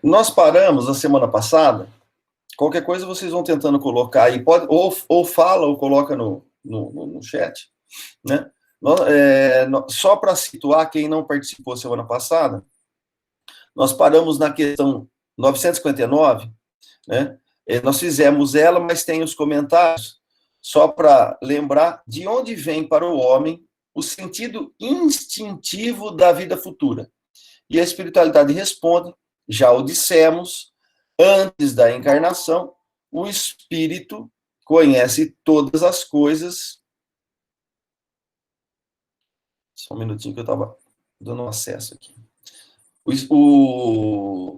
Nós paramos a semana passada, qualquer coisa vocês vão tentando colocar aí, pode, ou fala ou coloca no chat, né? Só para situar quem não participou semana passada, nós paramos na questão 959, né? Nós fizemos ela, mas tem os comentários, só para lembrar de onde vem para o homem o sentido instintivo da vida futura. E a espiritualidade responde, já o dissemos, antes da encarnação, o espírito conhece todas as coisas. Só um minutinho que eu estava dando acesso aqui.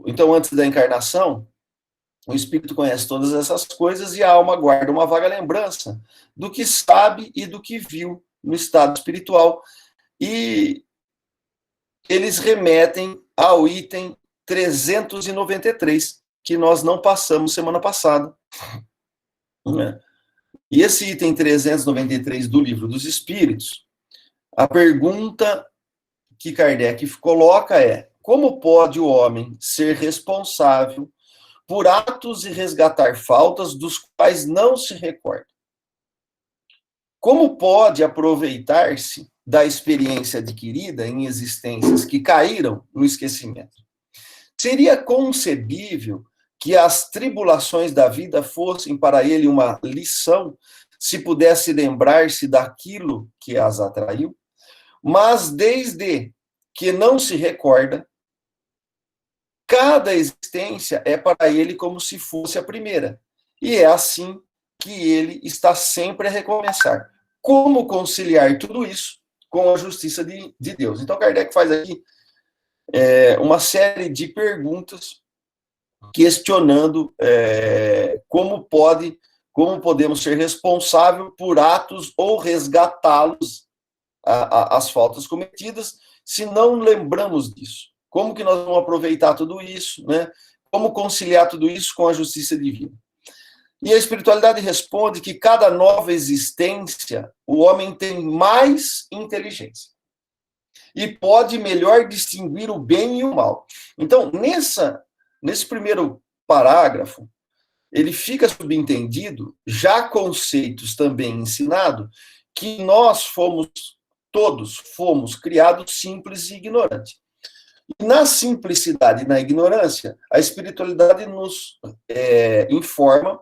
Então, antes da encarnação, o espírito conhece todas essas coisas e a alma guarda uma vaga lembrança do que sabe e do que viu no estado espiritual. E eles remetem ao item 393, que nós não passamos semana passada. E esse item 393 do Livro dos Espíritos, a pergunta que Kardec coloca é: como pode o homem ser responsável por atos e resgatar faltas dos quais não se recorda? Como pode aproveitar-se da experiência adquirida em existências que caíram no esquecimento? Seria concebível que as tribulações da vida fossem para ele uma lição, se pudesse lembrar-se daquilo que as atraiu? Mas desde que não se recorda, cada existência é para ele como se fosse a primeira. E é assim que ele está sempre a recomeçar. Como conciliar tudo isso com a justiça de Deus? Então, Kardec faz aqui uma série de perguntas questionando como podemos ser responsáveis por atos ou resgatá-los, as faltas cometidas, se não lembramos disso. Como que nós vamos aproveitar tudo isso, né? Como conciliar tudo isso com a justiça divina? E a espiritualidade responde que cada nova existência, o homem tem mais inteligência e pode melhor distinguir o bem e o mal. Então, nesse primeiro parágrafo, ele fica subentendido, já conceitos também ensinados, que todos fomos criados simples e ignorantes. E na simplicidade e na ignorância, a espiritualidade nos informa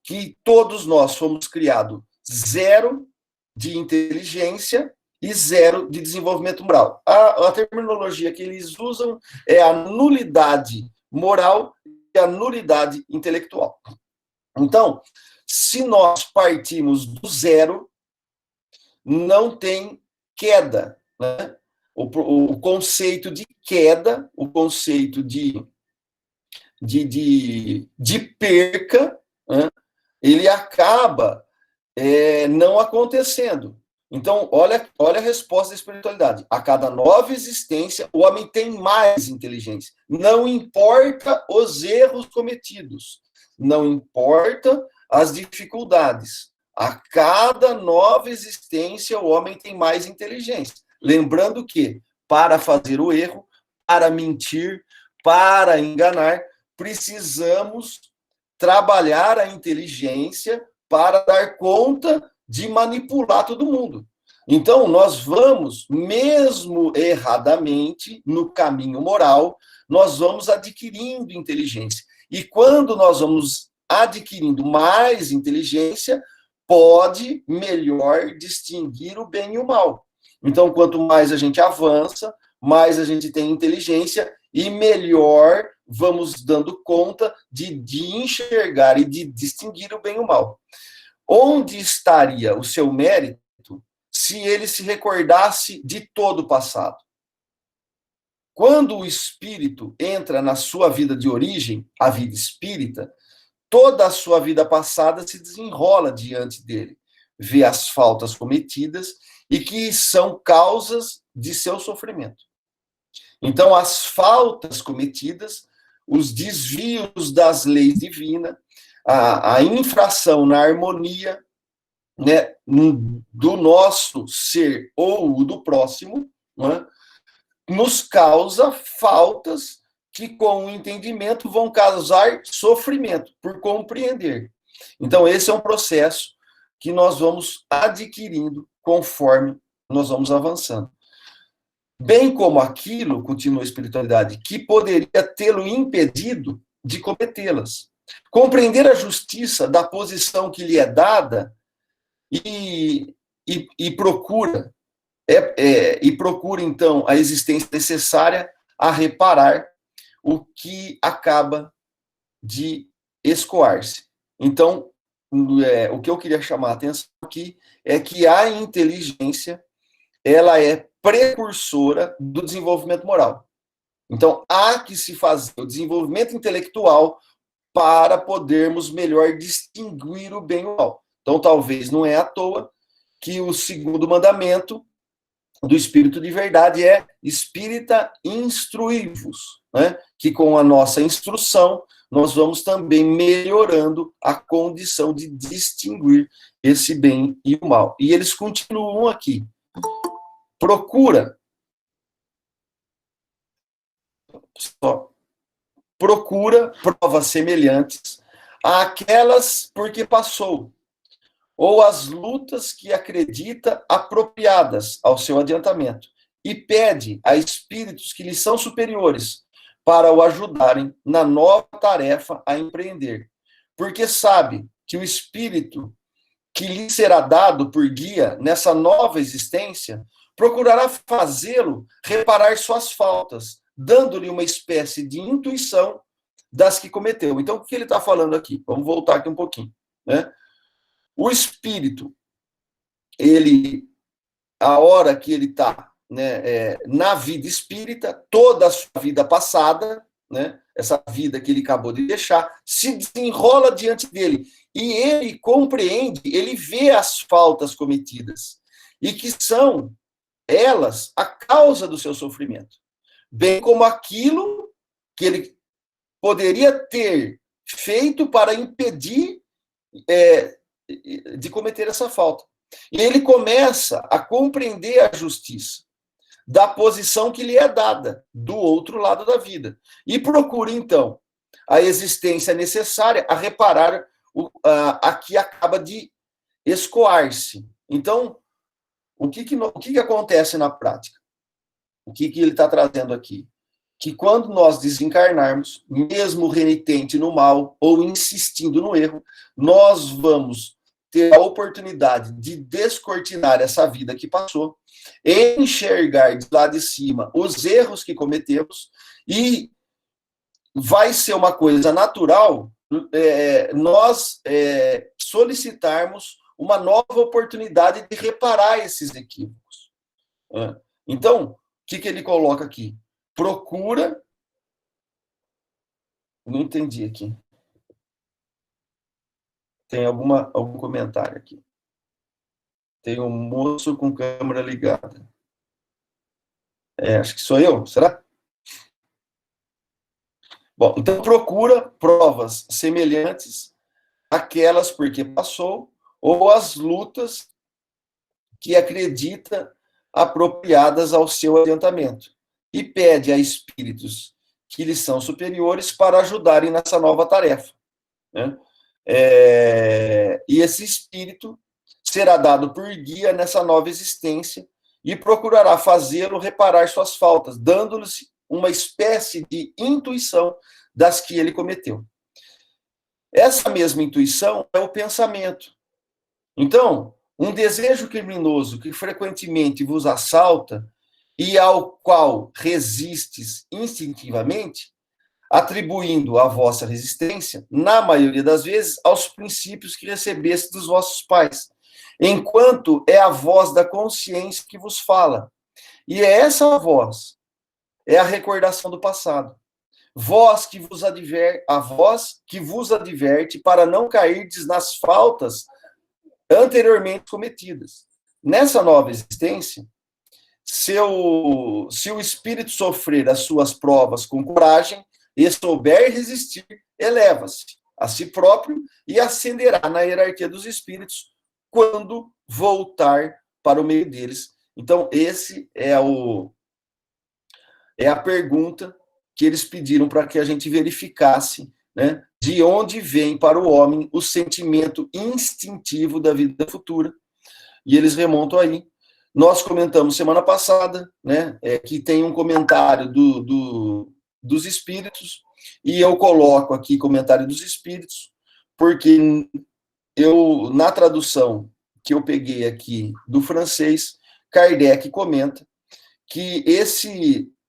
que todos nós fomos criados zero de inteligência e zero de desenvolvimento moral. A terminologia que eles usam é a nulidade moral e a nulidade intelectual. Então, se nós partimos do zero, não tem queda, né? O conceito de queda, o conceito de perca, né? Ele acaba não acontecendo. Então, olha a resposta da espiritualidade. A cada nova existência, o homem tem mais inteligência. Não importa os erros cometidos, não importa as dificuldades. A cada nova existência, o homem tem mais inteligência. Lembrando que, para fazer o erro, para mentir, para enganar, precisamos trabalhar a inteligência para dar conta de manipular todo mundo. Então, nós vamos, mesmo erradamente, no caminho moral, nós vamos adquirindo inteligência. E quando nós vamos adquirindo mais inteligência, pode melhor distinguir o bem e o mal. Então, quanto mais a gente avança, mais a gente tem inteligência e melhor vamos dando conta de enxergar e de distinguir o bem e o mal. Onde estaria o seu mérito se ele se recordasse de todo o passado? Quando o espírito entra na sua vida de origem, a vida espírita, toda a sua vida passada se desenrola diante dele, vê as faltas cometidas e que são causas de seu sofrimento. Então, as faltas cometidas, os desvios das leis divinas, a infração na harmonia, né, do nosso ser ou do próximo, né, nos causa faltas que com o entendimento vão causar sofrimento, por compreender. Então, esse é um processo que nós vamos adquirindo conforme nós vamos avançando. Bem como aquilo, continua a espiritualidade, que poderia tê-lo impedido de cometê-las. Compreender a justiça da posição que lhe é dada e procura, então, a existência necessária a reparar o que acaba de escoar-se. Então, o que eu queria chamar a atenção aqui é que a inteligência, ela é precursora do desenvolvimento moral. Então, há que se fazer o desenvolvimento intelectual para podermos melhor distinguir o bem e o mal. Então, talvez não é à toa que o segundo mandamento do Espírito de Verdade é espírita instruí-vos, né? Que com a nossa instrução nós vamos também melhorando a condição de distinguir esse bem e o mal. E eles continuam aqui. Procura provas semelhantes àquelas porque passou, ou as lutas que acredita apropriadas ao seu adiantamento, e pede a espíritos que lhe são superiores para o ajudarem na nova tarefa a empreender, porque sabe que o espírito que lhe será dado por guia nessa nova existência procurará fazê-lo reparar suas faltas, dando-lhe uma espécie de intuição das que cometeu. Então, o que ele está falando aqui? Vamos voltar aqui um pouquinho, né? O espírito, a hora que ele está, né, na vida espírita, toda a sua vida passada, né, essa vida que ele acabou de deixar, se desenrola diante dele. E ele compreende, ele vê as faltas cometidas. E que são elas a causa do seu sofrimento. Bem como aquilo que ele poderia ter feito para impedir de cometer essa falta. E ele começa a compreender a justiça da posição que lhe é dada do outro lado da vida. E procura, então, a existência necessária a reparar a que acaba de escoar-se. Então, o que acontece na prática? O que ele está trazendo aqui? Que quando nós desencarnarmos, mesmo renitente no mal ou insistindo no erro, nós vamos ter a oportunidade de descortinar essa vida que passou, enxergar de lá de cima os erros que cometemos, e vai ser uma coisa natural nós solicitarmos uma nova oportunidade de reparar esses equívocos. Então, o que ele coloca aqui? Procura. Não entendi aqui. Tem algum comentário aqui. Tem um moço com câmera ligada. Acho que sou eu, será? Bom, então procura provas semelhantes àquelas porque passou, ou as lutas que acredita apropriadas ao seu adiantamento, e pede a espíritos que lhes são superiores para ajudarem nessa nova tarefa, né? E esse espírito será dado por guia nessa nova existência e procurará fazê-lo reparar suas faltas, dando-lhes uma espécie de intuição das que ele cometeu. Essa mesma intuição é o pensamento. Então, um desejo criminoso que frequentemente vos assalta e ao qual resistes instintivamente, atribuindo a vossa resistência, na maioria das vezes, aos princípios que recebeste dos vossos pais, enquanto é a voz da consciência que vos fala. E é essa voz, é a recordação do passado. A voz que vos adverte para não cairdes nas faltas anteriormente cometidas. Nessa nova existência, se o espírito sofrer as suas provas com coragem e souber resistir, eleva-se a si próprio e ascenderá na hierarquia dos espíritos quando voltar para o meio deles. Então, esse é a pergunta que eles pediram para que a gente verificasse, né, de onde vem para o homem o sentimento instintivo da vida futura. E eles remontam aí. Nós comentamos semana passada, né, que tem um comentário dos espíritos, e eu coloco aqui comentário dos espíritos, porque eu, na tradução que eu peguei aqui do francês, Kardec comenta que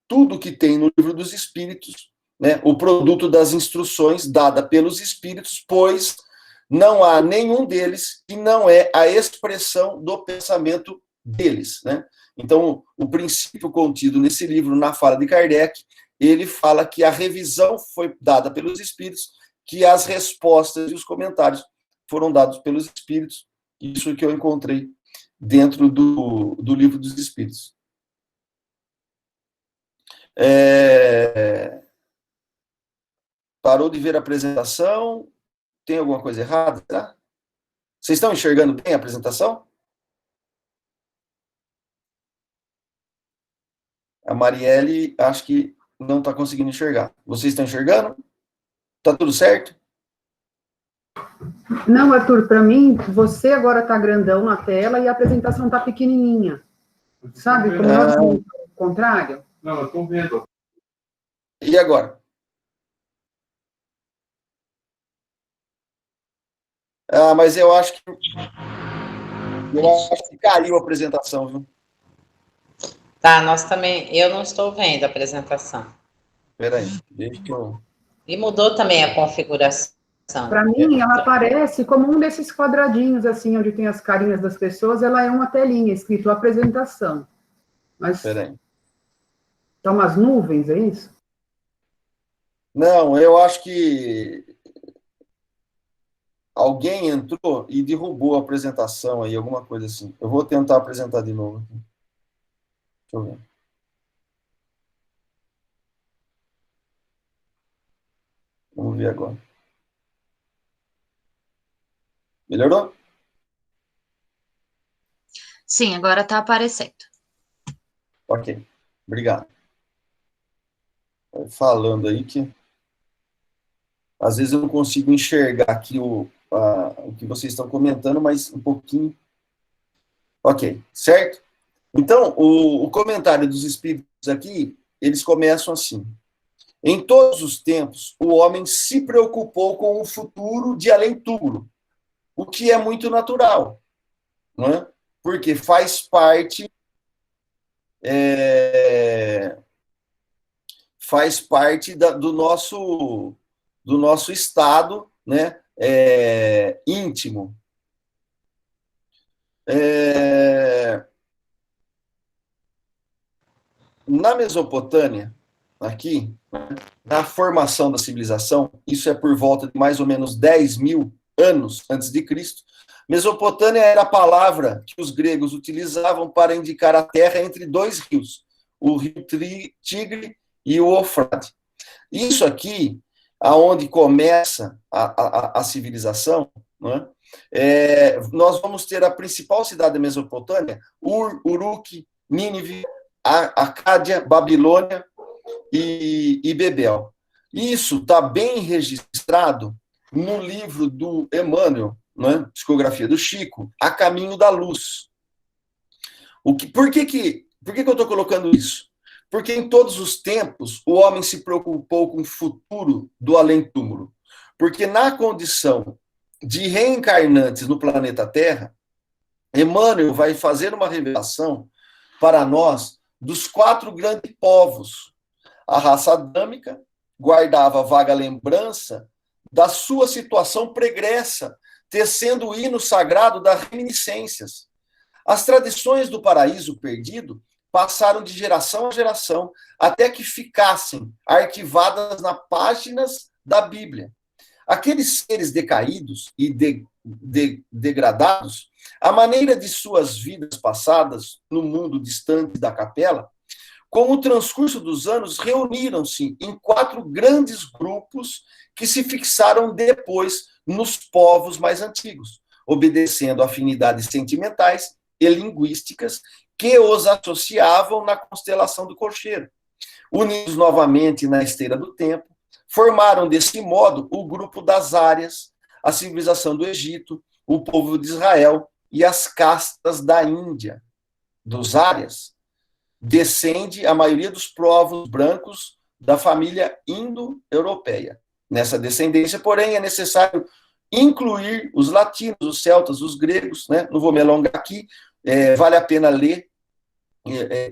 tudo que tem no livro dos espíritos, né, o produto das instruções dada pelos espíritos, pois não há nenhum deles que não é a expressão do pensamento deles, né? Então, o princípio contido nesse livro, na fala de Kardec, ele fala que a revisão foi dada pelos espíritos, que as respostas e os comentários foram dados pelos espíritos. Isso que eu encontrei dentro do livro dos espíritos. Parou de ver a apresentação? Tem alguma coisa errada? Tá? Vocês estão enxergando bem a apresentação? A Marielle, acho que não está conseguindo enxergar. Vocês estão enxergando? Tá tudo certo? Não, Arthur, para mim, você agora está grandão na tela e a apresentação está pequenininha. Sabe como é o contrário? Não, eu estou vendo. E agora? Mas eu acho que caiu a apresentação, viu? Tá, nós também. Eu não estou vendo a apresentação. Espera aí, deixa que eu... E mudou também a configuração. Para mim, ela aparece como um desses quadradinhos, assim, onde tem as carinhas das pessoas, ela é uma telinha, escrito apresentação. Mas Espera aí. tá umas nuvens, é isso? Não, eu acho que alguém entrou e derrubou a apresentação aí, alguma coisa assim. Eu vou tentar apresentar de novo. Deixa eu ver. Vamos ver agora. Melhorou? Sim, agora está aparecendo. Ok, obrigado. Falando aí que às vezes eu não consigo enxergar aqui o que vocês estão comentando, mas um pouquinho. Ok, certo? Então, o comentário dos espíritos aqui, eles começam assim. Em todos os tempos, o homem se preocupou com o futuro de além-túmulo, o que é muito natural, não é? Porque faz parte do nosso estado, né, íntimo. Na Mesopotâmia, aqui, na formação da civilização, isso é por volta de mais ou menos 10.000 anos antes de Cristo, Mesopotâmia era a palavra que os gregos utilizavam para indicar a terra entre dois rios, o rio Tigre e o Eufrate. Isso aqui, aonde começa a civilização, né, nós vamos ter a principal cidade da Mesopotâmia, Uruk, Nínive, Acádia, Babilônia e Bebel. Isso está bem registrado no livro do Emmanuel, né, Psicografia do Chico, A Caminho da Luz. Por que eu estou colocando isso? Porque em todos os tempos o homem se preocupou com o futuro do além-túmulo. Porque na condição de reencarnantes no planeta Terra, Emmanuel vai fazer uma revelação para nós dos 4 grandes povos. A raça adâmica guardava vaga lembrança da sua situação pregressa, tecendo o hino sagrado das reminiscências. As tradições do paraíso perdido passaram de geração a geração, até que ficassem arquivadas nas páginas da Bíblia. Aqueles seres decaídos e degradados, a maneira de suas vidas passadas no mundo distante da capela, com o transcurso dos anos, reuniram-se em 4 grandes grupos que se fixaram depois nos povos mais antigos, obedecendo a afinidades sentimentais e linguísticas que os associavam na constelação do cocheiro. unidos novamente na esteira do tempo, formaram desse modo o grupo das Árias, a civilização do Egito, o povo de Israel e as castas da Índia. Dos Árias descende a maioria dos povos brancos da família indo-europeia. Nessa descendência, porém, é necessário incluir os latinos, os celtas, os gregos, né? Não vou me alongar aqui, vale a pena ler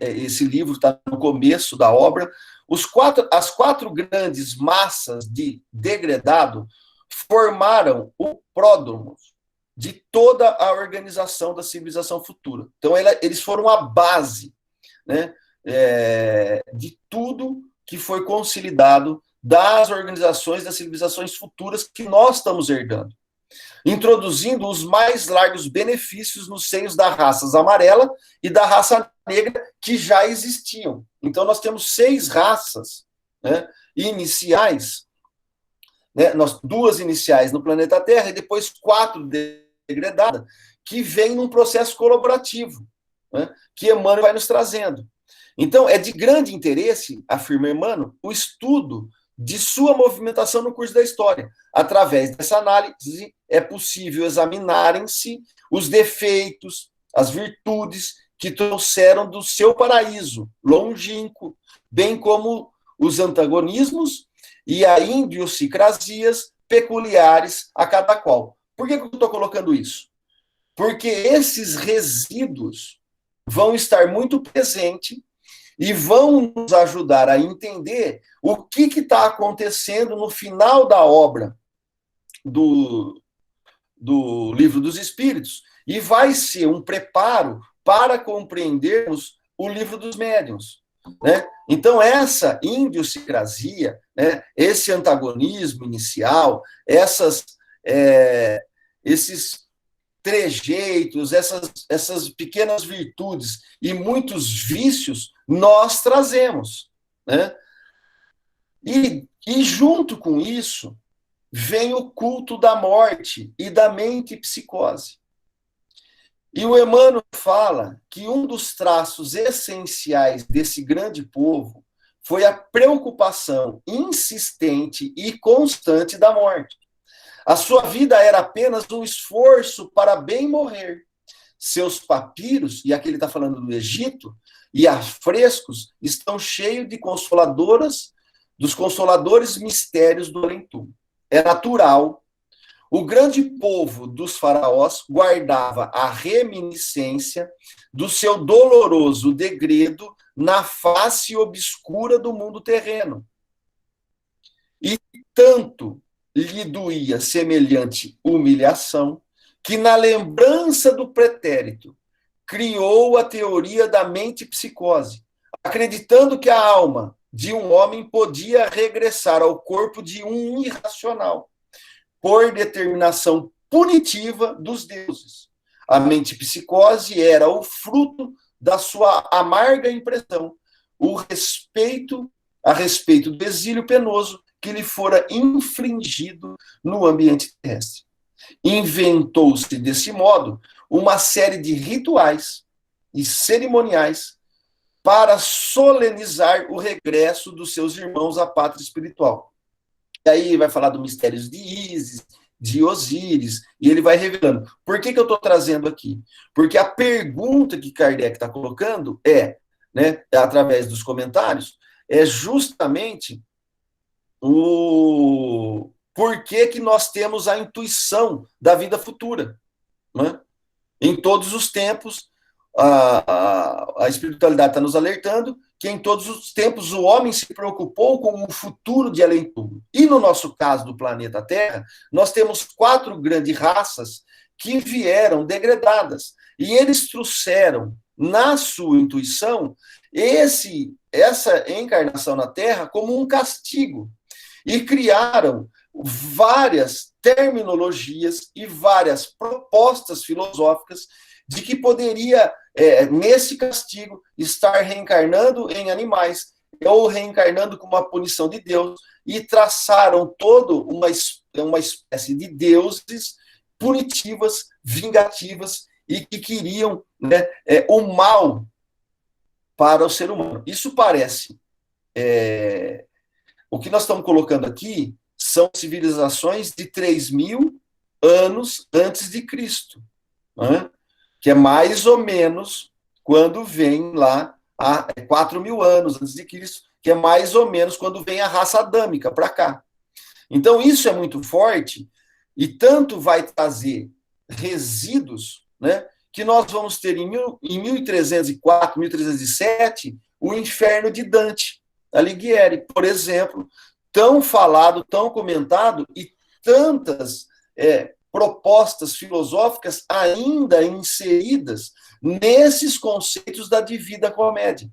esse livro, está no começo da obra. As quatro grandes massas de degradado formaram o pródromo de toda a organização da civilização futura. Então, eles foram a base, né, de tudo que foi consolidado das organizações das civilizações futuras que nós estamos herdando, introduzindo os mais largos benefícios nos seios da raça amarela e da raça negra que já existiam. Então, nós temos 6 raças, né, iniciais, né, duas iniciais no planeta Terra e depois 4 degradadas, que vêm num processo colaborativo, né, que Emmanuel vai nos trazendo. Então, é de grande interesse, afirma Emmanuel, o estudo de sua movimentação no curso da história. Através dessa análise, é possível examinarem-se os defeitos, as virtudes que trouxeram do seu paraíso longínquo, bem como os antagonismos e a idiosincrasias peculiares a cada qual. Por que eu estou colocando isso? Porque esses resíduos vão estar muito presentes e vão nos ajudar a entender o que está acontecendo no final da obra do Livro dos Espíritos, e vai ser um preparo para compreendermos o Livro dos Médiuns, né? Então, essa idiosincrasia, né, esse antagonismo inicial, esses trejeitos, essas pequenas virtudes e muitos vícios, nós trazemos, né? E junto com isso, vem o culto da morte e da mente psicose. E o Emmanuel fala que um dos traços essenciais desse grande povo foi a preocupação insistente e constante da morte. A sua vida era apenas um esforço para bem morrer. Seus papiros, e aqui ele está falando do Egito, e afrescos estão cheios de dos consoladores mistérios do além-túmulo. É natural. O grande povo dos faraós guardava a reminiscência do seu doloroso degredo na face obscura do mundo terreno. E tanto lhe doía semelhante humilhação que, na lembrança do pretérito, criou a teoria da mente psicose, acreditando que a alma de um homem podia regressar ao corpo de um irracional, por determinação punitiva dos deuses. A mente psicose era o fruto da sua amarga impressão, a respeito do exílio penoso que lhe fora infligido no ambiente terrestre. Inventou-se, desse modo, uma série de rituais e cerimoniais para solenizar o regresso dos seus irmãos à pátria espiritual. E aí vai falar dos mistérios de Ísis, de Osíris, e ele vai revelando. Por que eu estou trazendo aqui? Porque a pergunta que Kardec está colocando né, através dos comentários, é justamente o porquê que nós temos a intuição da vida futura, né? Em todos os tempos, a espiritualidade está nos alertando que em todos os tempos o homem se preocupou com o futuro de além-túmulo. E no nosso caso do planeta Terra, nós temos 4 grandes raças que vieram degradadas. E eles trouxeram, na sua intuição, essa encarnação na Terra como um castigo. E criaram várias terminologias e várias propostas filosóficas de que poderia, nesse castigo, estar reencarnando em animais ou reencarnando com uma punição de Deus, e traçaram toda uma espécie de deuses punitivas, vingativas, e que queriam, né, o mal para o ser humano. Isso parece o que nós estamos colocando aqui são civilizações de 3.000 anos antes de Cristo, né? Que é mais ou menos quando vem lá, 4.000 anos antes de Cristo, que é mais ou menos quando vem a raça adâmica para cá. Então, isso é muito forte, e tanto vai trazer resíduos, né, que nós vamos ter em 1304, 1307, o inferno de Dante Alighieri, por exemplo, tão falado, tão comentado, e tantas propostas filosóficas ainda inseridas nesses conceitos da Divina Comédia,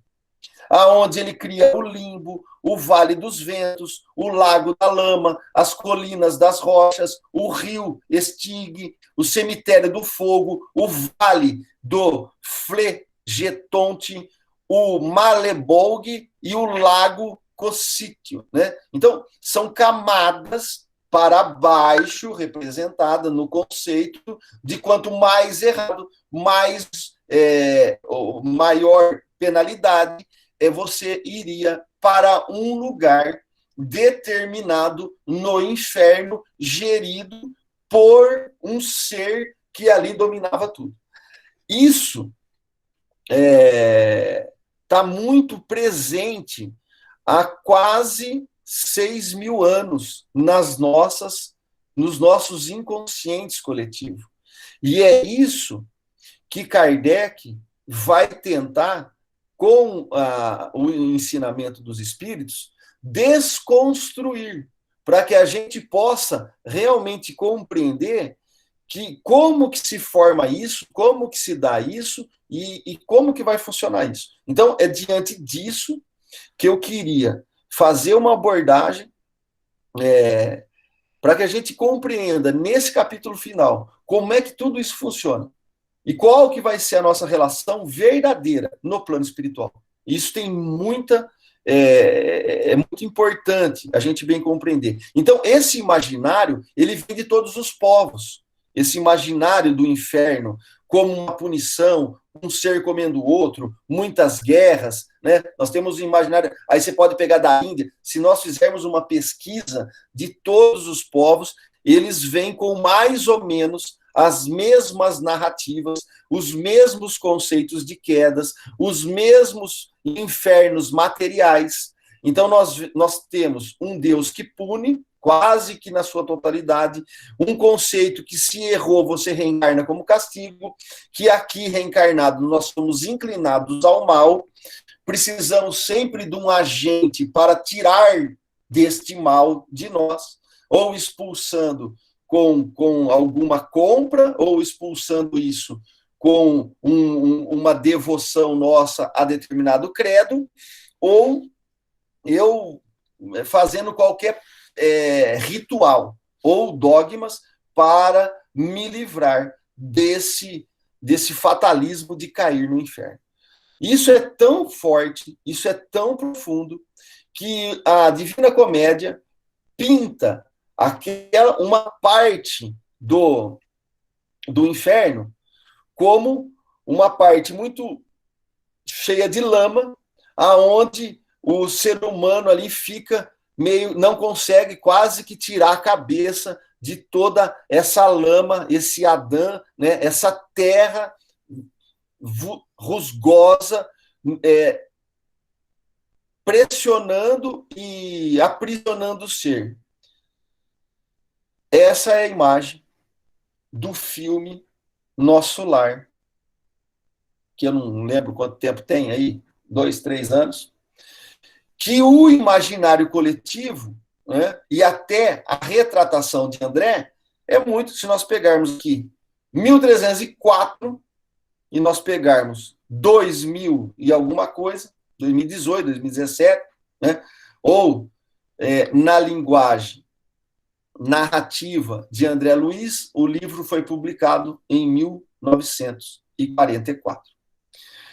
aonde ele cria o limbo, o vale dos ventos, o lago da lama, as colinas das rochas, o rio Estigue, o cemitério do fogo, o vale do Flegetonte, o Malebolge e o lago Cossítio, né? Então, são camadas para baixo, representada no conceito de quanto mais errado, mais maior penalidade, você iria para um lugar determinado no inferno, gerido por um ser que ali dominava tudo. Isso está muito presente há quase 6.000 anos nos nossos inconscientes coletivos. E é isso que Kardec vai tentar, com o ensinamento dos espíritos, desconstruir, para que a gente possa realmente compreender como que se forma isso, como que se dá isso e como que vai funcionar isso. Então, é diante disso que eu queria fazer uma abordagem para que a gente compreenda, nesse capítulo final, como é que tudo isso funciona. E qual que vai ser a nossa relação verdadeira no plano espiritual. Isso tem é muito importante a gente bem compreender. Então, esse imaginário, ele vem de todos os povos. Esse imaginário do inferno como uma punição, um ser comendo o outro, muitas guerras, né? Nós temos o imaginário, aí você pode pegar da Índia, se nós fizermos uma pesquisa de todos os povos, eles vêm com mais ou menos as mesmas narrativas, os mesmos conceitos de quedas, os mesmos infernos materiais. Então, nós temos um Deus que pune, quase que na sua totalidade, um conceito que, se errou, você reencarna como castigo, que aqui, reencarnado, nós somos inclinados ao mal, precisamos sempre de um agente para tirar deste mal de nós, ou expulsando com alguma compra, ou expulsando isso com uma devoção nossa a determinado credo, ou eu fazendo qualquer ritual ou dogmas para me livrar desse fatalismo de cair no inferno. Isso é tão forte, isso é tão profundo, que a Divina Comédia pinta uma parte do inferno como uma parte muito cheia de lama, aonde o ser humano ali fica não consegue quase que tirar a cabeça de toda essa lama, esse Adã, né, essa terra rusgosa, pressionando e aprisionando o ser. Essa é a imagem do filme Nosso Lar, que eu não lembro quanto tempo tem aí, 2, 3 anos, que o imaginário coletivo, né, e até a retratação de André é muito, se nós pegarmos aqui 1304 e nós pegarmos 2000 e alguma coisa, 2018, 2017, né, ou na linguagem narrativa de André Luiz, o livro foi publicado em 1944.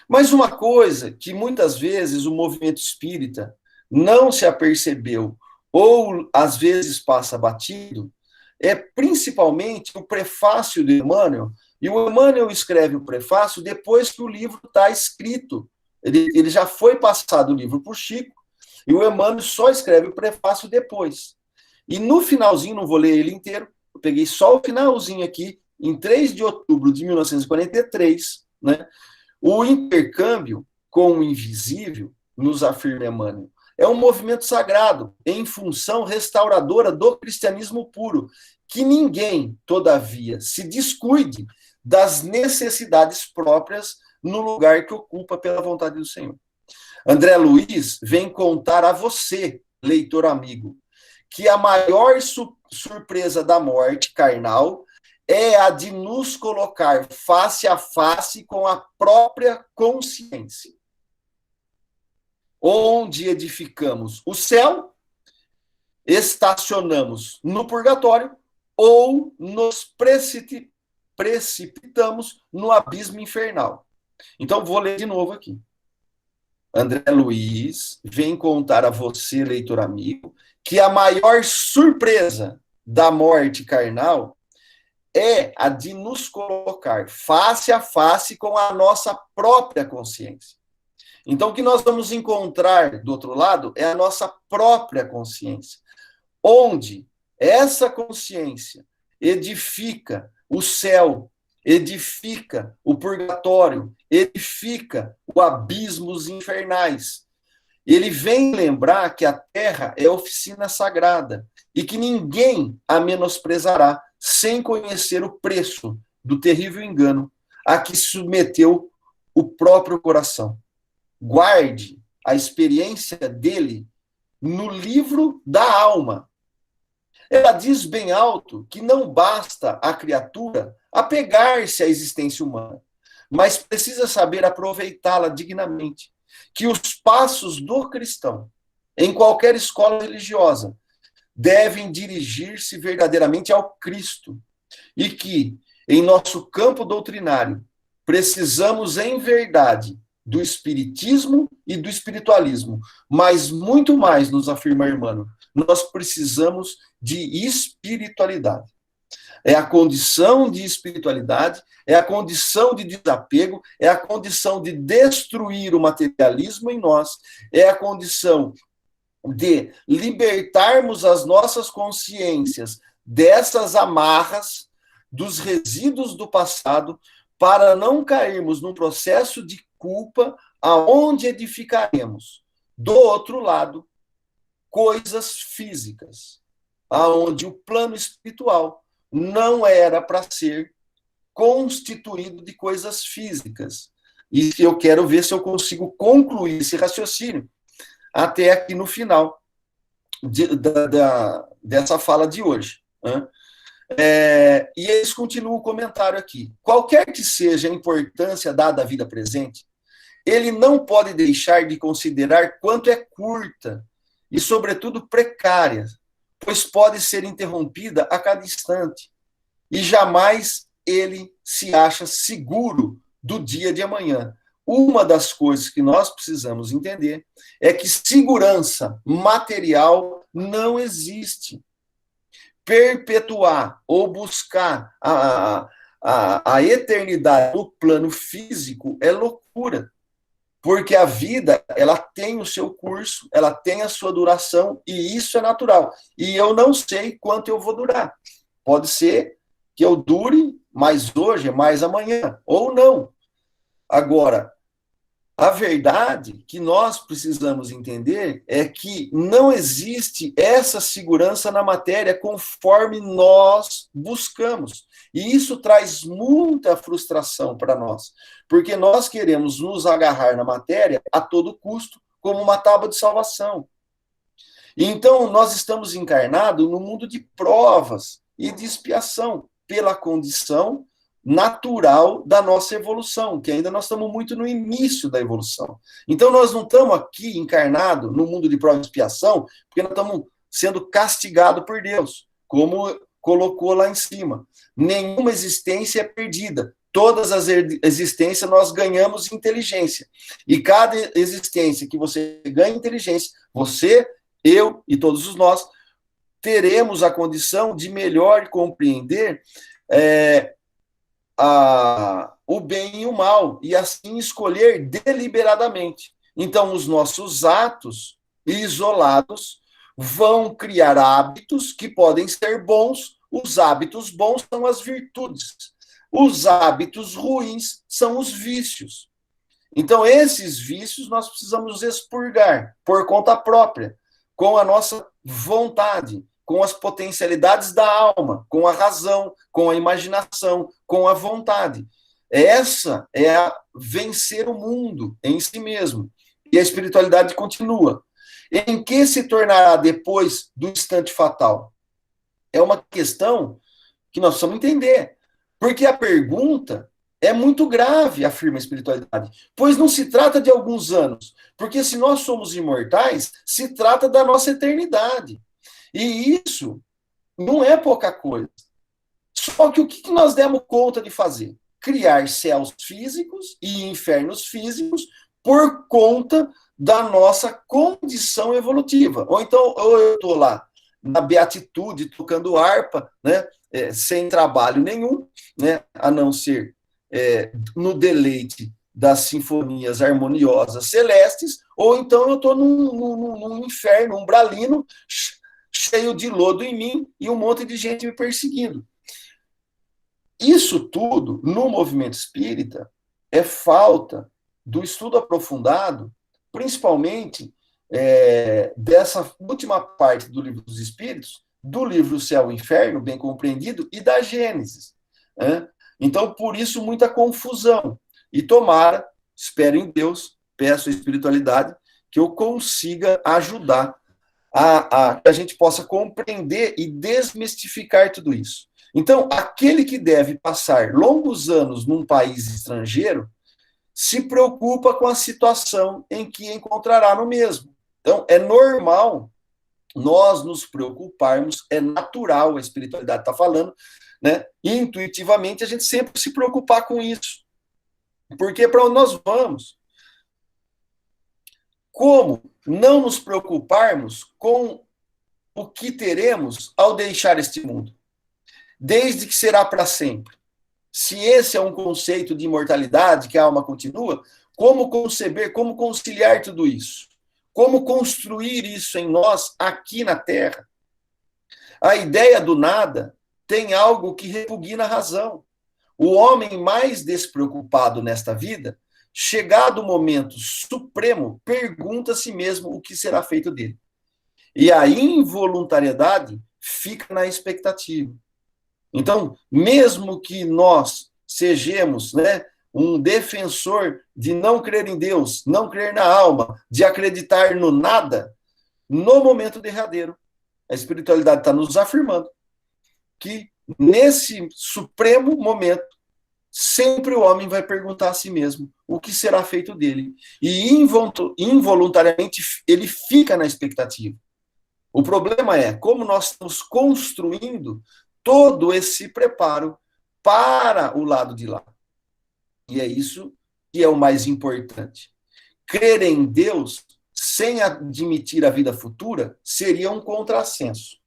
Mas uma coisa que muitas vezes o movimento espírita não se apercebeu, ou às vezes passa batido, é principalmente o prefácio de Emmanuel, e o Emmanuel escreve o prefácio depois que o livro está escrito. Ele já foi passado o livro por Chico, E o Emmanuel só escreve o prefácio depois. E no finalzinho, não vou ler ele inteiro, eu peguei só o finalzinho aqui, em 3 de outubro de 1943, né? O intercâmbio com o invisível, nos afirma Emmanuel, é um movimento sagrado em função restauradora do cristianismo puro, que ninguém, todavia, se descuide das necessidades próprias no lugar que ocupa pela vontade do Senhor. André Luiz vem contar a você, leitor amigo, que a maior surpresa da morte carnal é a de nos colocar face a face com a própria consciência, onde edificamos o céu, estacionamos no purgatório ou nos precipitamos no abismo infernal. Então, vou ler de novo aqui. André Luiz vem contar a você, leitor amigo, que a maior surpresa da morte carnal é a de nos colocar face a face com a nossa própria consciência. Então, o que nós vamos encontrar do outro lado é a nossa própria consciência, onde essa consciência edifica o céu, edifica o purgatório, edifica os abismos infernais. Ele vem lembrar que a terra é oficina sagrada e que ninguém a menosprezará sem conhecer o preço do terrível engano a que submeteu o próprio coração. Guarde a experiência dele no livro da alma. Ela diz bem alto que não basta a criatura apegar-se à existência humana, mas precisa saber aproveitá-la dignamente. Que os passos do cristão, em qualquer escola religiosa, devem dirigir-se verdadeiramente ao Cristo, e que, em nosso campo doutrinário, precisamos, em verdade, do espiritismo e do espiritualismo, mas muito mais, nos afirma Emmanuel, nós precisamos de espiritualidade. É a condição de espiritualidade, é a condição de desapego, é a condição de destruir o materialismo em nós, é a condição de libertarmos as nossas consciências dessas amarras, dos resíduos do passado, para não cairmos num processo de culpa aonde edificaremos, do outro lado, coisas físicas, aonde o plano espiritual não era para ser constituído de coisas físicas. E eu quero ver se eu consigo concluir esse raciocínio até aqui no final dessa fala de hoje. Né? E eles continuam o comentário aqui. Qualquer que seja a importância dada à vida presente, ele não pode deixar de considerar quanto é curta e, sobretudo, precária, pois pode ser interrompida a cada instante, e jamais ele se acha seguro do dia de amanhã. Uma das coisas que nós precisamos entender é que segurança material não existe. Perpetuar ou buscar a eternidade no plano físico é loucura. Porque a vida, ela tem o seu curso, ela tem a sua duração, e isso é natural. E eu não sei quanto eu vou durar. Pode ser que eu dure mais hoje, mais amanhã, ou não. Agora, a verdade que nós precisamos entender é que não existe essa segurança na matéria conforme nós buscamos. E isso traz muita frustração para nós, porque nós queremos nos agarrar na matéria a todo custo, como uma tábua de salvação. Então, nós estamos encarnados no mundo de provas e de expiação, pela condição natural da nossa evolução, que ainda nós estamos muito no início da evolução. Então, nós não estamos aqui encarnados no mundo de prova e expiação, porque nós estamos sendo castigados por Deus, como colocou lá em cima. Nenhuma existência é perdida. Todas as existências nós ganhamos inteligência. E cada existência que você ganha inteligência, você, eu e todos os nós, teremos a condição de melhor compreender o bem e o mal, e assim escolher deliberadamente. Então, os nossos atos isolados, vão criar hábitos que podem ser bons. Os hábitos bons são as virtudes. Os hábitos ruins são os vícios. Então, esses vícios nós precisamos expurgar por conta própria, com a nossa vontade, com as potencialidades da alma, com a razão, com a imaginação, com a vontade. Essa é a vencer o mundo em si mesmo. E a espiritualidade continua. Em que se tornará depois do instante fatal? É uma questão que nós precisamos entender. Porque a pergunta é muito grave, afirma a espiritualidade, pois não se trata de alguns anos, porque se nós somos imortais, se trata da nossa eternidade. E isso não é pouca coisa. Só que o que nós demos conta de fazer? Criar céus físicos e infernos físicos por conta da nossa condição evolutiva. Ou então, ou eu estou lá na beatitude, tocando harpa, né, sem trabalho nenhum, né, a não ser no deleite das sinfonias harmoniosas celestes, ou então eu estou num inferno umbralino, cheio de lodo em mim e um monte de gente me perseguindo. Isso tudo, no movimento espírita, é falta do estudo aprofundado, principalmente dessa última parte do Livro dos Espíritos, do livro Céu e Inferno, bem compreendido, e da Gênesis. Né? Então, por isso, muita confusão. E tomara, espero em Deus, peço à espiritualidade, que eu consiga ajudar que a gente possa compreender e desmistificar tudo isso. Então, aquele que deve passar longos anos num país estrangeiro, se preocupa com a situação em que encontrará no mesmo. Então, é normal nós nos preocuparmos, é natural, a espiritualidade está falando, né? Intuitivamente, a gente sempre se preocupar com isso. Porque para onde nós vamos? Como não nos preocuparmos com o que teremos ao deixar este mundo? Desde que será para sempre. Se esse é um conceito de imortalidade, que a alma continua, como conceber, como conciliar tudo isso? Como construir isso em nós, aqui na Terra? A ideia do nada tem algo que repugna a razão. O homem mais despreocupado nesta vida, chegado o momento supremo, pergunta a si mesmo o que será feito dele. E a involuntariedade fica na expectativa. Então, mesmo que nós sejamos, né, um defensor de não crer em Deus, não crer na alma, de acreditar no nada, no momento derradeiro, a espiritualidade está nos afirmando que nesse supremo momento, sempre o homem vai perguntar a si mesmo o que será feito dele. E involuntariamente ele fica na expectativa. O problema é como nós estamos construindo todo esse preparo para o lado de lá. E é isso que é o mais importante. Crer em Deus sem admitir a vida futura seria um contrassenso.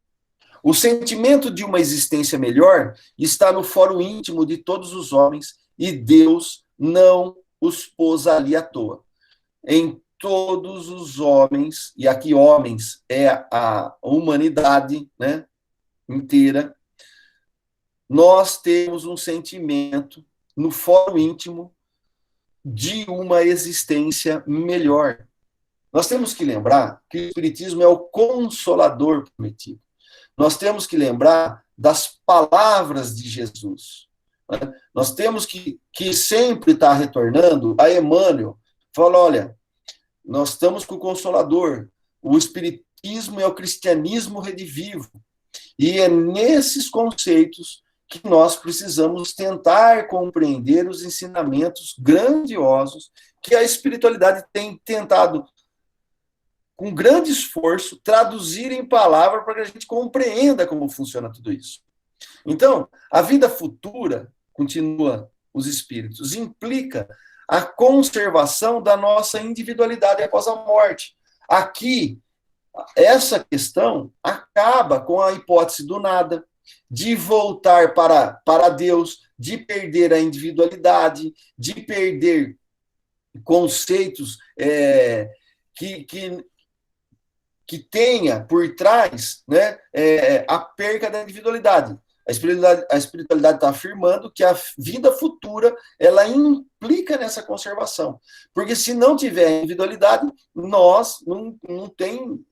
O sentimento de uma existência melhor está no fórum íntimo de todos os homens e Deus não os pôs ali à toa. Em todos os homens, e aqui homens é a humanidade, né, inteira, nós temos um sentimento no fórum íntimo de uma existência melhor. Nós temos que lembrar que o Espiritismo é o consolador prometido. Nós temos que lembrar das palavras de Jesus. Né? Nós temos que sempre estar retornando a Emmanuel. Fala, olha, nós estamos com o Consolador. O Espiritismo é o cristianismo redivivo. E é nesses conceitos que nós precisamos tentar compreender os ensinamentos grandiosos que a espiritualidade tem tentado, com grande esforço, traduzir em palavra para que a gente compreenda como funciona tudo isso. Então, a vida futura, continua os espíritos, implica a conservação da nossa individualidade após a morte. Aqui, essa questão acaba com a hipótese do nada, de voltar para Deus, de perder a individualidade, de perder conceitos que que tenha por trás, né, a perca da individualidade. A espiritualidade está afirmando que a vida futura, ela implica nessa conservação. Porque se não tiver individualidade, nós não tem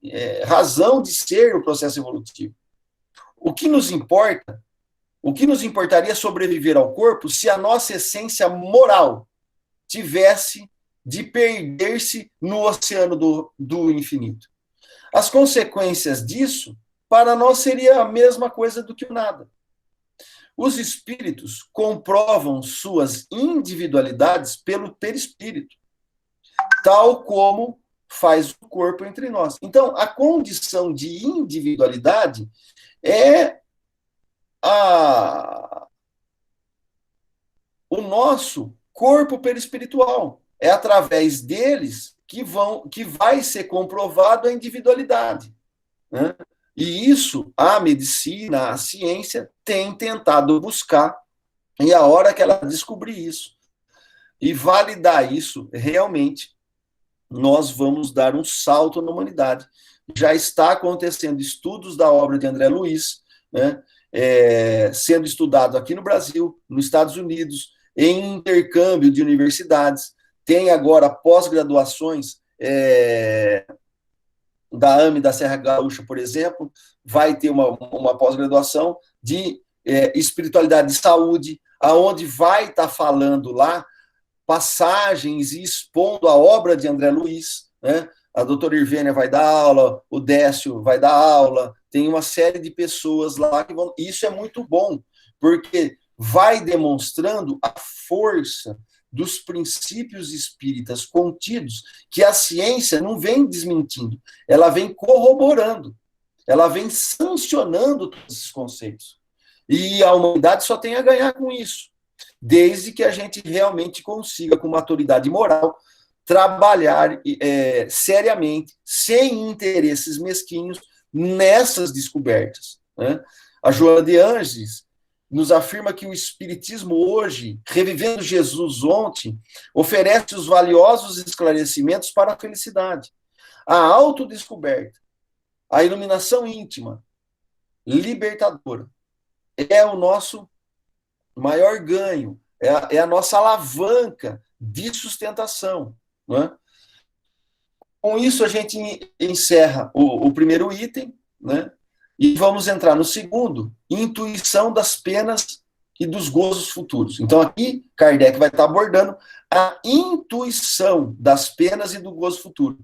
razão de ser o processo evolutivo. O que nos importa, o que nos importaria sobreviver ao corpo se a nossa essência moral tivesse de perder-se no oceano do infinito? As consequências disso, para nós, seria a mesma coisa do que o nada. Os espíritos comprovam suas individualidades pelo perispírito, tal como faz o corpo entre nós. Então, a condição de individualidade é o nosso corpo perispiritual. É através deles que vai ser comprovado a individualidade, né? E isso a medicina, a ciência tem tentado buscar, e a hora que ela descobrir isso e validar isso, realmente, nós vamos dar um salto na humanidade. Já está acontecendo estudos da obra de André Luiz, né, sendo estudado aqui no Brasil, nos Estados Unidos, em intercâmbio de universidades. Tem agora pós-graduações da AME da Serra Gaúcha, por exemplo, vai ter uma pós-graduação de espiritualidade de saúde, aonde vai estar falando lá passagens e expondo a obra de André Luiz, né? A doutora Irvênia vai dar aula, o Décio vai dar aula, tem uma série de pessoas lá que vão... Isso é muito bom, porque vai demonstrando a força dos princípios espíritas contidos, que a ciência não vem desmentindo, ela vem corroborando, ela vem sancionando todos esses conceitos. E a humanidade só tem a ganhar com isso, desde que a gente realmente consiga, com maturidade moral, trabalhar seriamente, sem interesses mesquinhos, nessas descobertas, né? A Joana de Ângeles nos afirma que o Espiritismo hoje, revivendo Jesus ontem, oferece os valiosos esclarecimentos para a felicidade, a autodescoberta, a iluminação íntima, libertadora. É o nosso maior ganho, é a nossa alavanca de sustentação, né? Com isso, a gente encerra o primeiro item, né? E vamos entrar no segundo, intuição das penas e dos gozos futuros. Então, aqui, Kardec vai estar abordando a intuição das penas e do gozo futuro.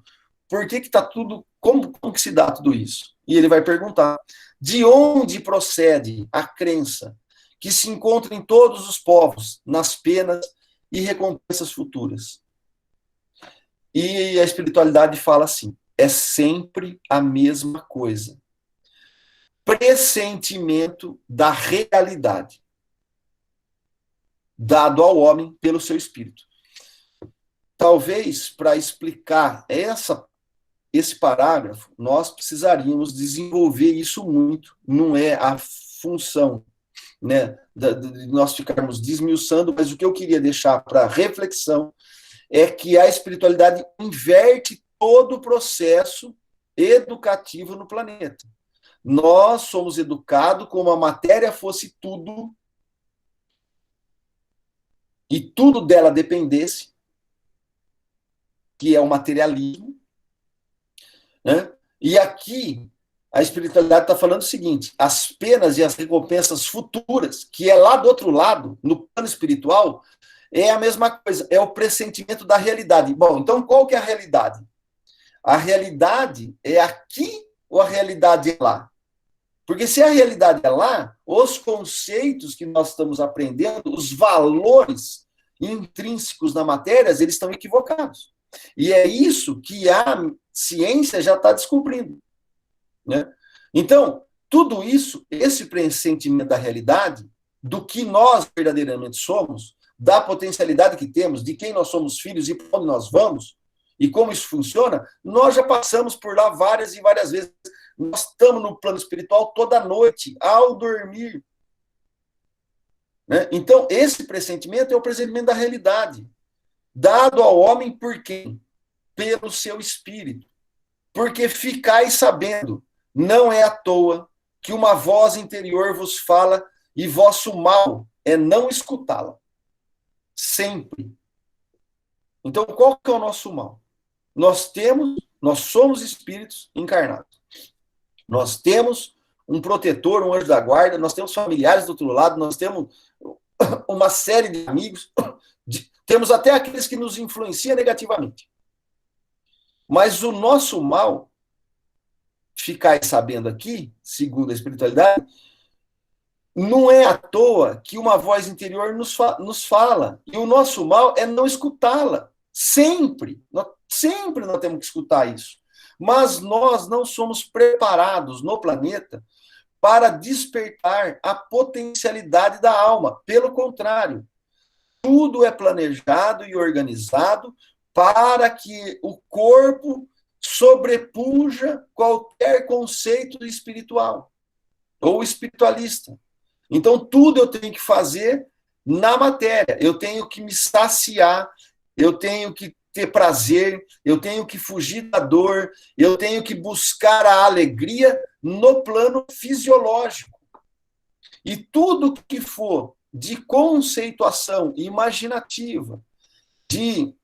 Por que está tudo... Como que se dá tudo isso? E ele vai perguntar, de onde procede a crença que se encontra em todos os povos, nas penas e recompensas futuras? E a espiritualidade fala assim, é sempre a mesma coisa. Pressentimento da realidade, dado ao homem pelo seu espírito. Talvez, para explicar esse parágrafo, nós precisaríamos desenvolver isso muito, não é a função, né, de nós ficarmos desmiuçando, mas o que eu queria deixar para reflexão é que a espiritualidade inverte todo o processo educativo no planeta. Nós somos educados como a matéria fosse tudo, e tudo dela dependesse, que é o materialismo, né? E aqui a espiritualidade está falando o seguinte, as penas e as recompensas futuras, que é lá do outro lado, no plano espiritual, é a mesma coisa, é o pressentimento da realidade. Bom, então qual que é a realidade? A realidade é aqui ou a realidade é lá? Porque se a realidade é lá, os conceitos que nós estamos aprendendo, os valores intrínsecos na matéria, eles estão equivocados. E é isso que a ciência já está descobrindo, né? Então, tudo isso, esse pressentimento da realidade, do que nós verdadeiramente somos, da potencialidade que temos, de quem nós somos filhos e para onde nós vamos, e como isso funciona, nós já passamos por lá várias e várias vezes. Nós estamos no plano espiritual toda noite, ao dormir, né? Então, esse pressentimento é o pressentimento da realidade, dado ao homem por quem? Pelo seu espírito, porque ficais sabendo, não é à toa que uma voz interior vos fala e vosso mal é não escutá-la. Sempre. Então, qual que é o nosso mal? Nós somos espíritos encarnados. Nós temos um protetor, um anjo da guarda, nós temos familiares do outro lado, nós temos uma série de amigos, temos até aqueles que nos influenciam negativamente. Mas o nosso mal, ficais sabendo aqui, segundo a espiritualidade, não é à toa que uma voz interior nos fala. E o nosso mal é não escutá-la. Sempre nós temos que escutar isso. Mas nós não somos preparados no planeta para despertar a potencialidade da alma. Pelo contrário, tudo é planejado e organizado para que o corpo sobrepuja qualquer conceito espiritual ou espiritualista. Então, tudo eu tenho que fazer na matéria. Eu tenho que me saciar, eu tenho que ter prazer, eu tenho que fugir da dor, eu tenho que buscar a alegria no plano fisiológico. E tudo que for de conceituação imaginativa, de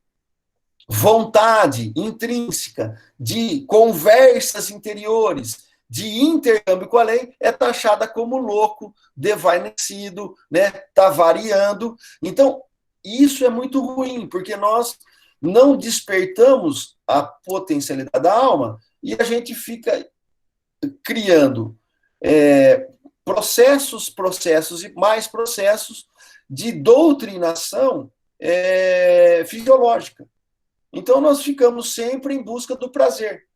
vontade intrínseca, de conversas interiores, de intercâmbio com a lei, é taxada como louco, desvanecido, né? Tá variando. Então, isso é muito ruim, porque nós não despertamos a potencialidade da alma e a gente fica criando processos e mais processos de doutrinação fisiológica. Então, nós ficamos sempre em busca do prazer.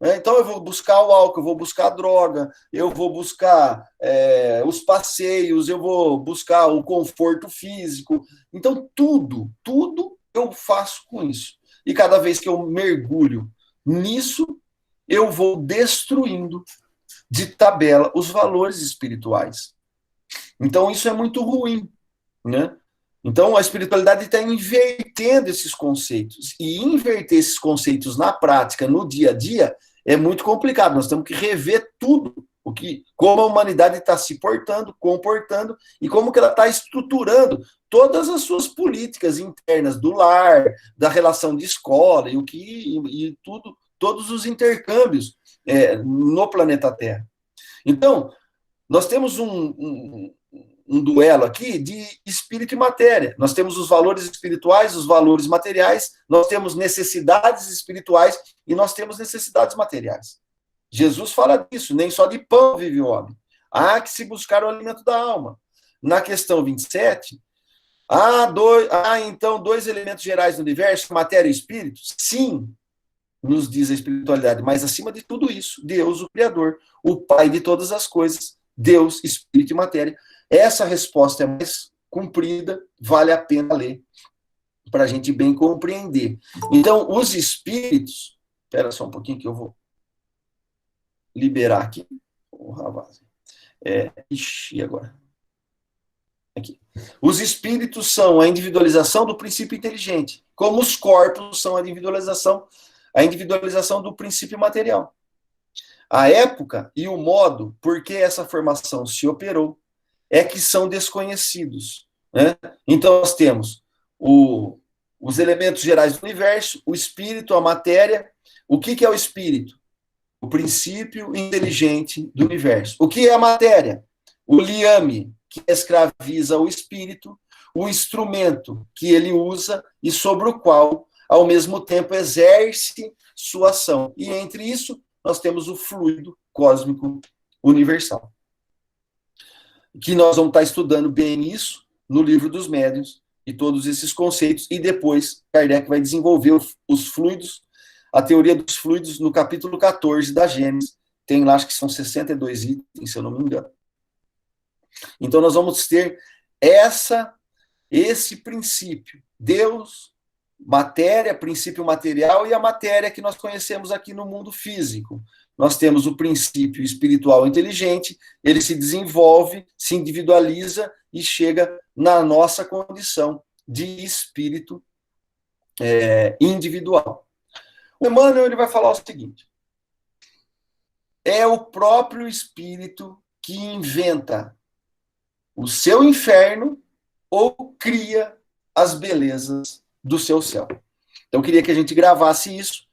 Então, eu vou buscar o álcool, eu vou buscar a droga, eu vou buscar os passeios, eu vou buscar o conforto físico. Então, tudo eu faço com isso. E cada vez que eu mergulho nisso, eu vou destruindo de tabela os valores espirituais. Então, isso é muito ruim, né? Então, a espiritualidade está invertendo esses conceitos. E inverter esses conceitos na prática, no dia a dia, é muito complicado. Nós temos que rever tudo, como a humanidade está se comportando e como que ela está estruturando todas as suas políticas internas do lar, da relação de escola e tudo, todos os intercâmbios no planeta Terra. Então, nós temos um duelo aqui de espírito e matéria. Nós temos os valores espirituais, os valores materiais, nós temos necessidades espirituais e nós temos necessidades materiais. Jesus fala disso, nem só de pão vive o homem. Há que se buscar o alimento da alma. Na questão 27, então, dois elementos gerais do universo, matéria e espírito? Sim, nos diz a espiritualidade, mas acima de tudo isso, Deus, o Criador, o Pai de todas as coisas, Deus, espírito e matéria. Essa resposta é mais comprida, vale a pena ler, para a gente bem compreender. Então, os espíritos... Espera só um pouquinho que eu vou liberar aqui. Ixi, agora? Aqui. Os espíritos são a individualização do princípio inteligente, como os corpos são a individualização do princípio material. A época e o modo por que essa formação se operou é que são desconhecidos, né? Então, nós temos os elementos gerais do universo, o espírito, a matéria. O que é o espírito? O princípio inteligente do universo. O que é a matéria? O liame, que escraviza o espírito, o instrumento que ele usa e sobre o qual, ao mesmo tempo, exerce sua ação. E, entre isso, nós temos o fluido cósmico universal, que nós vamos estar estudando bem isso no Livro dos Médiuns e todos esses conceitos, e depois Kardec vai desenvolver os fluidos, a teoria dos fluidos, no capítulo 14 da Gênesis. Tem lá, acho que são 62 itens, se eu não me engano. Então, nós vamos ter esse princípio. Deus, matéria, princípio material, e a matéria que nós conhecemos aqui no mundo físico. Nós temos o princípio espiritual inteligente, ele se desenvolve, se individualiza e chega na nossa condição de espírito individual. O Emmanuel ele vai falar o seguinte: é o próprio espírito que inventa o seu inferno ou cria as belezas do seu céu. Então, eu queria que a gente gravasse isso.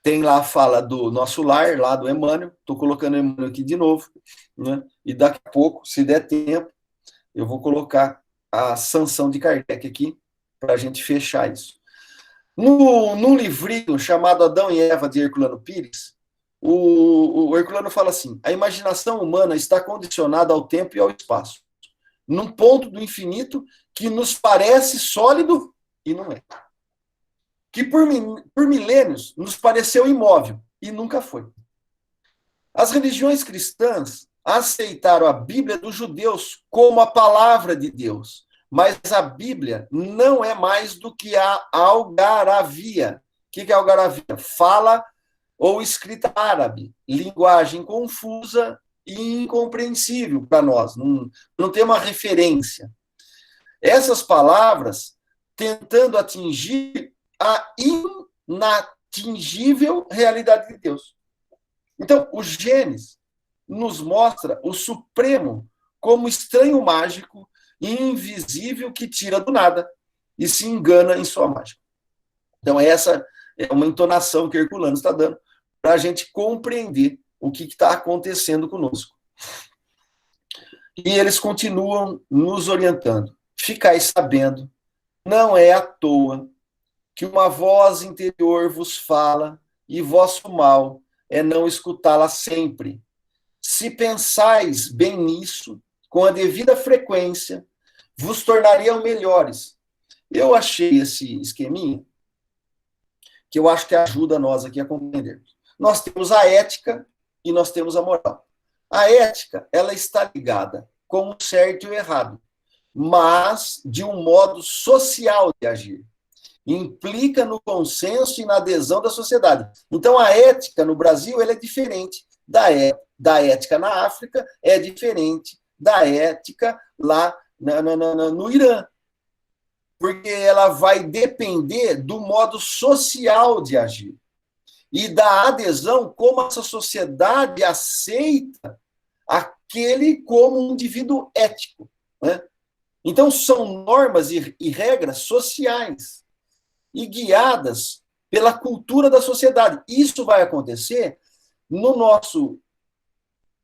Tem lá a fala do Nosso Lar, lá do Emmanuel. Estou colocando o Emmanuel aqui de novo, né? E daqui a pouco, se der tempo, eu vou colocar a sanção de Kardec aqui, para a gente fechar isso. Num livrinho chamado Adão e Eva, de Herculano Pires, o Herculano fala assim: a imaginação humana está condicionada ao tempo e ao espaço, num ponto do infinito que nos parece sólido e não é. Que por milênios nos pareceu imóvel e nunca foi. As religiões cristãs aceitaram a Bíblia dos judeus como a palavra de Deus, mas a Bíblia não é mais do que a algaravia. O que é algaravia? Fala ou escrita árabe, linguagem confusa e incompreensível para nós, não tem uma referência. Essas palavras tentando atingir a inatingível realidade de Deus. Então, o Gênesis nos mostra o Supremo como estranho mágico e invisível que tira do nada e se engana em sua mágica. Então, essa é uma entonação que Herculano está dando para a gente compreender o que está acontecendo conosco. E eles continuam nos orientando. Ficai sabendo, não é à toa que uma voz interior vos fala e vosso mal é não escutá-la sempre. Se pensais bem nisso, com a devida frequência, vos tornariam melhores. Eu achei esse esqueminha que eu acho que ajuda nós aqui a compreender. Nós temos a ética e nós temos a moral. A ética, ela está ligada com o certo e o errado, mas de um modo social de agir. Implica no consenso e na adesão da sociedade. Então, a ética no Brasil ela é diferente da ética na África, é diferente da ética lá no Irã. Porque ela vai depender do modo social de agir e da adesão, como essa sociedade aceita aquele como um indivíduo ético, né? Então, são normas e regras sociais e guiadas pela cultura da sociedade. Isso vai acontecer no nosso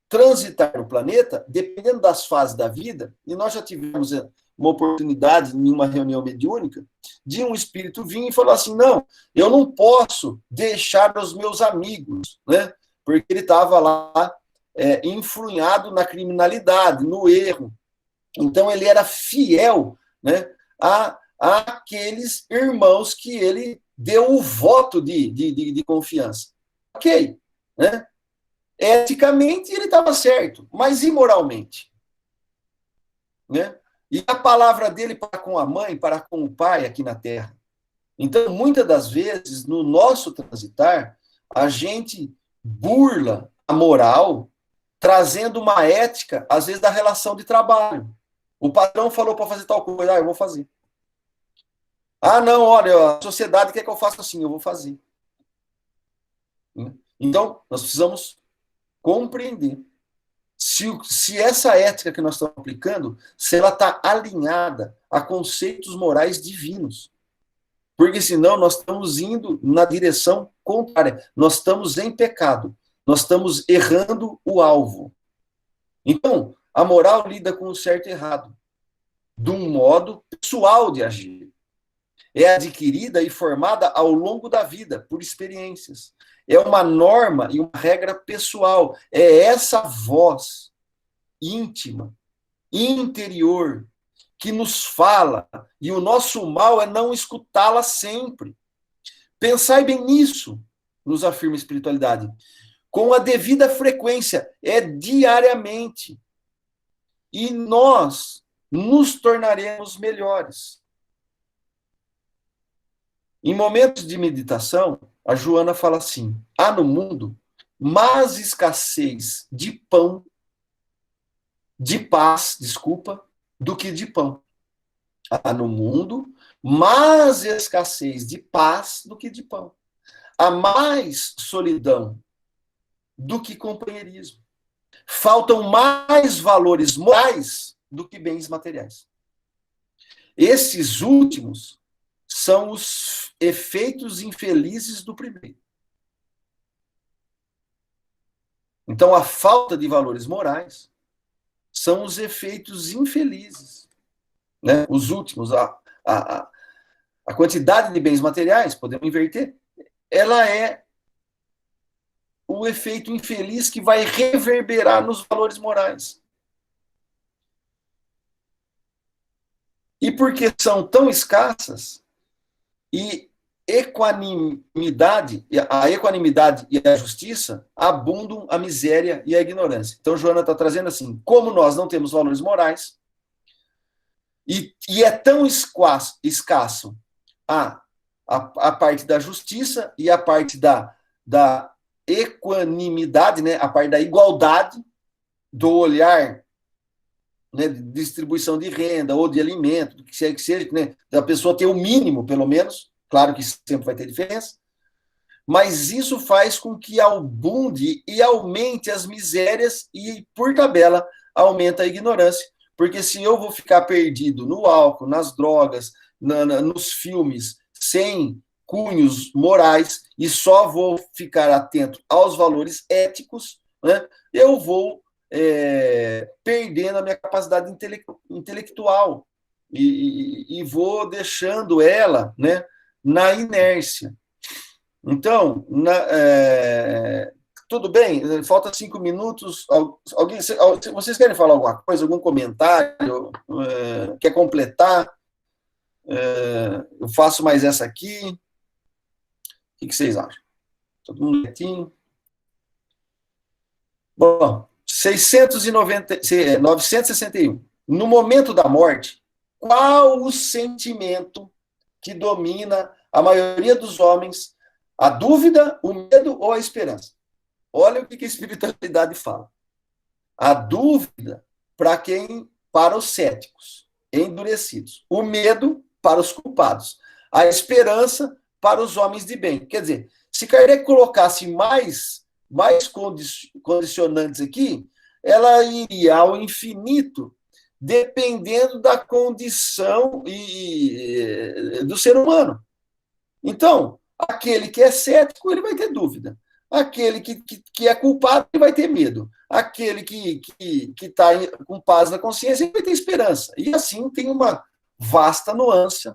transitar no planeta, dependendo das fases da vida, e nós já tivemos uma oportunidade, em uma reunião mediúnica, de um espírito vir e falar assim: não, eu não posso deixar os meus amigos, né? Porque ele estava lá enfurunhado na criminalidade, no erro. Então, ele era fiel, né, àqueles irmãos que ele deu o voto de confiança. Ok, né? Eticamente, ele estava certo, mas imoralmente, né? E a palavra dele para com a mãe, para com o pai aqui na Terra. Então, muitas das vezes, no nosso transitar, a gente burla a moral, trazendo uma ética, às vezes, da relação de trabalho. O patrão falou para fazer tal coisa, eu vou fazer. Ah, não, olha, a sociedade quer que eu faça assim, eu vou fazer. Então, nós precisamos compreender se essa ética que nós estamos aplicando, se ela está alinhada a conceitos morais divinos. Porque senão nós estamos indo na direção contrária. Nós estamos em pecado. Nós estamos errando o alvo. Então, a moral lida com o certo e errado, de um modo pessoal de agir. É adquirida e formada ao longo da vida, por experiências. É uma norma e uma regra pessoal. É essa voz íntima, interior, que nos fala, e o nosso mal é não escutá-la sempre. Pensai bem nisso, nos afirma a espiritualidade. Com a devida frequência, é diariamente. E nós nos tornaremos melhores. Em momentos de meditação, a Joana fala assim: há no mundo mais escassez de pão, de paz, do que de pão. Há no mundo mais escassez de paz do que de pão. Há mais solidão do que companheirismo. Faltam mais valores morais do que bens materiais. Esses últimos são os efeitos infelizes do primeiro. Então, a falta de valores morais são os efeitos infelizes, né? Os últimos, a quantidade de bens materiais, podemos inverter, ela é o efeito infeliz que vai reverberar nos valores morais. E porque são tão escassas, e a equanimidade e a justiça abundam a miséria e a ignorância. Então, Joana está trazendo assim, como nós não temos valores morais, e é tão escasso a parte da justiça e a parte da equanimidade, né, a parte da igualdade, do olhar, né, de distribuição de renda ou de alimento, do que seja, né, da pessoa ter o mínimo, pelo menos, claro que sempre vai ter diferença, mas isso faz com que abunde e aumente as misérias e, por tabela, aumenta a ignorância. Porque se eu vou ficar perdido no álcool, nas drogas, nos filmes, sem cunhos morais, e só vou ficar atento aos valores éticos, né, eu vou perdendo a minha capacidade intelectual e vou deixando ela, né, na inércia. Então, tudo bem, falta 5 minutos. Vocês querem falar alguma coisa, algum comentário? Quer completar? Eu faço mais essa aqui. O que vocês acham? Todo mundo quietinho? Bom, 961. No momento da morte, qual o sentimento que domina a maioria dos homens? A dúvida, o medo ou a esperança? Olha o que a espiritualidade fala. A dúvida para os céticos, endurecidos. O medo para os culpados. A esperança para os homens de bem. Quer dizer, se Kardec colocasse mais condicionantes aqui, ela iria ao infinito, dependendo da condição do ser humano. Então, aquele que é cético, ele vai ter dúvida. Aquele que é culpado, ele vai ter medo. Aquele que está com paz na consciência, ele vai ter esperança. E assim tem uma vasta nuance.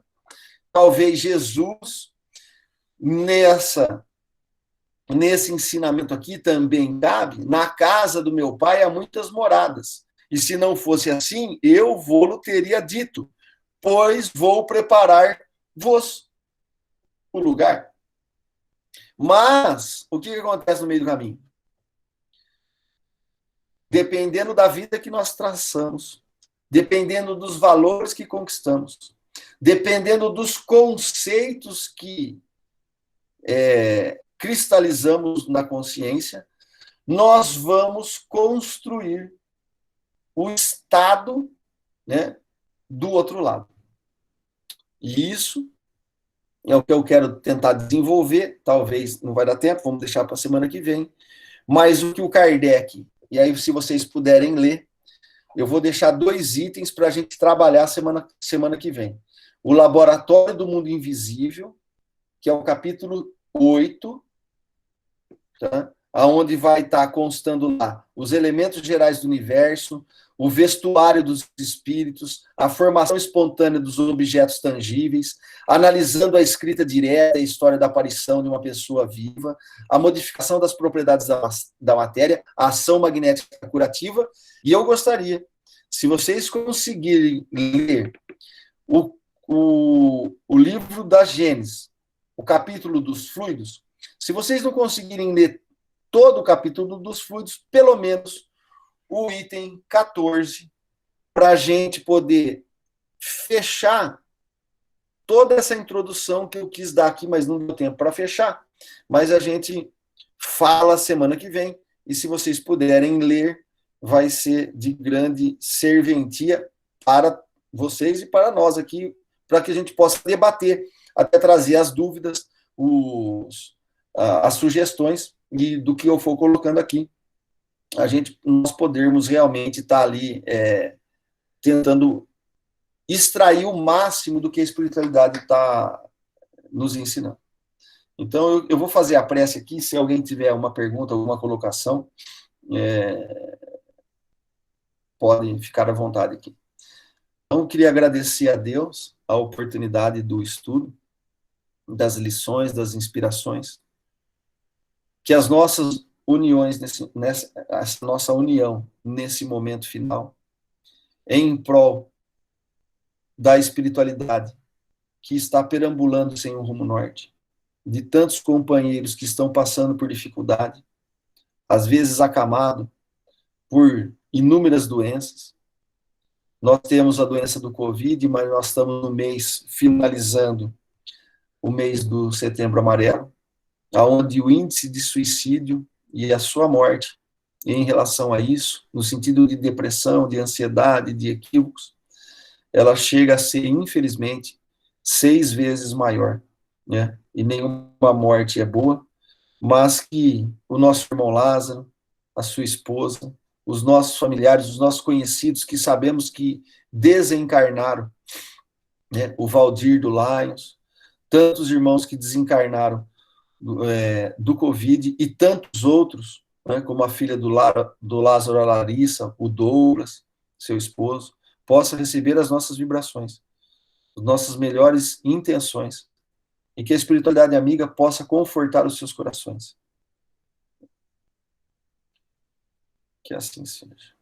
Talvez Jesus, nesse ensinamento aqui, também cabe: na casa do meu pai há muitas moradas. E se não fosse assim, eu vou-lo teria dito, pois vou preparar-vos o lugar. Mas, o que acontece no meio do caminho? Dependendo da vida que nós traçamos, dependendo dos valores que conquistamos, dependendo dos conceitos que cristalizamos na consciência, nós vamos construir o estado, né, do outro lado. E isso é o que eu quero tentar desenvolver, talvez não vai dar tempo, vamos deixar para a semana que vem, mas o que o Kardec, e aí se vocês puderem ler, eu vou deixar 2 itens para a gente trabalhar semana que vem. O Laboratório do Mundo Invisível, que é o capítulo 8, tá? Onde vai estar constando lá os elementos gerais do universo, o vestuário dos espíritos, a formação espontânea dos objetos tangíveis, analisando a escrita direta e a história da aparição de uma pessoa viva, a modificação das propriedades da matéria, a ação magnética curativa. E eu gostaria, se vocês conseguirem ler o livro da Gênesis, o capítulo dos fluidos, se vocês não conseguirem ler todo o capítulo dos fluidos, pelo menos o item 14, para a gente poder fechar toda essa introdução que eu quis dar aqui, mas não deu tempo para fechar. Mas a gente fala semana que vem, e se vocês puderem ler, vai ser de grande serventia para vocês e para nós aqui, para que a gente possa debater, até trazer as dúvidas, as sugestões, e do que eu for colocando aqui, nós podermos realmente estar ali tentando extrair o máximo do que a espiritualidade está nos ensinando. Então, eu vou fazer a prece aqui, se alguém tiver uma pergunta, alguma colocação, podem ficar à vontade aqui. Então, eu queria agradecer a Deus a oportunidade do estudo, das lições, das inspirações, que as nossas uniões, essa nossa união nesse momento final, em prol da espiritualidade que está perambulando sem um rumo norte, de tantos companheiros que estão passando por dificuldade, às vezes acamado por inúmeras doenças. Nós temos a doença do Covid, mas nós estamos no mês, finalizando o mês do Setembro Amarelo, onde o índice de suicídio e a sua morte em relação a isso, no sentido de depressão, de ansiedade, de equívocos, ela chega a ser, infelizmente, 6 vezes maior, né? E nenhuma morte é boa, mas que o nosso irmão Lázaro, a sua esposa, os nossos familiares, os nossos conhecidos, que sabemos que desencarnaram, né? O Valdir do Lions, tantos irmãos que desencarnaram do Covid, e tantos outros, né? Como a filha do Lázaro, a Larissa, o Douglas, seu esposo, possa receber as nossas vibrações, as nossas melhores intenções, e que a espiritualidade amiga possa confortar os seus corações. Que assim seja.